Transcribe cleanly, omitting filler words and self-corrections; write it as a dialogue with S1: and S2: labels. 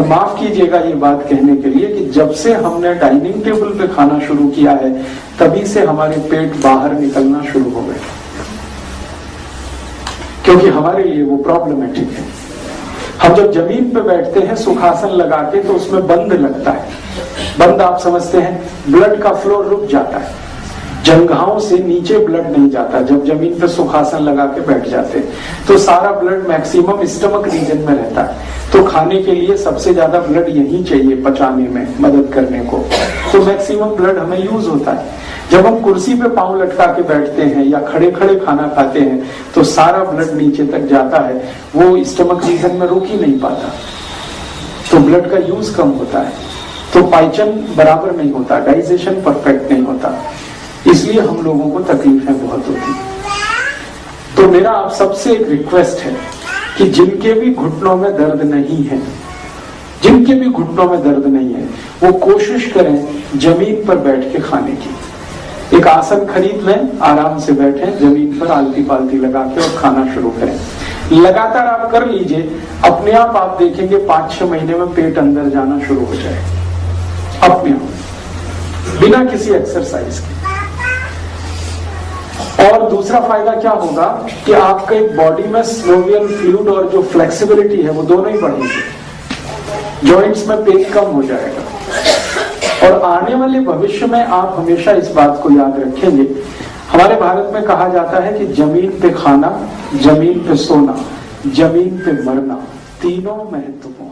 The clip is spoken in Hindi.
S1: और माफ कीजिएगा ये बात कहने के लिए कि जब से हमने डाइनिंग टेबल पे खाना शुरू किया है तभी से हमारे पेट बाहर निकलना शुरू हो गए, क्योंकि हमारे लिए वो प्रॉब्लमेटिक है। हम जब जमीन पे बैठते हैं सुखासन लगा के तो उसमें बंद लगता है। बंद आप समझते हैं, ब्लड का फ्लो रुक जाता है, जंघाओं से नीचे ब्लड नहीं जाता। जब जमीन पे सुखासन लगा के बैठ जाते तो सारा ब्लड मैक्सिमम स्टमक रीजन में रहता है, तो खाने के लिए सबसे ज्यादा ब्लड यही चाहिए पचाने में मदद करने को, तो मैक्सिमम ब्लड हमें यूज होता है। जब हम कुर्सी पे पांव लटका के बैठते हैं या खड़े खड़े खाना खाते हैं तो सारा ब्लड नीचे तक जाता है, वो स्टमक रीजन में रुक ही नहीं पाता, तो ब्लड का यूज कम होता है, तो पाचन बराबर नहीं होता, डाइजेशन परफेक्ट नहीं होता, इसलिए हम लोगों को तकलीफें बहुत होती। तो मेरा आप सबसे एक रिक्वेस्ट है कि जिनके भी घुटनों में दर्द नहीं है, जिनके भी घुटनों में दर्द नहीं है, वो कोशिश करें जमीन पर बैठ के खाने की। एक आसन खरीद लें, आराम से बैठे जमीन पर, आलती पालती लगा के और खाना शुरू करें। लगातार आप कर लीजिए, अपने आप देखेंगे 5-6 महीने में पेट अंदर जाना शुरू हो जाए अपने आप, बिना किसी एक्सरसाइज के। और दूसरा फायदा क्या होगा कि आपके बॉडी में सिनोवियल फ्लूइड और जो फ्लेक्सिबिलिटी है वो दोनों ही बढ़ेंगे, जॉइंट्स में पेन कम हो जाएगा। और आने वाले भविष्य में आप हमेशा इस बात को याद रखेंगे, हमारे भारत में कहा जाता है कि जमीन पे खाना, जमीन पे सोना, जमीन पे मरना, तीनों महत्वपूर्ण।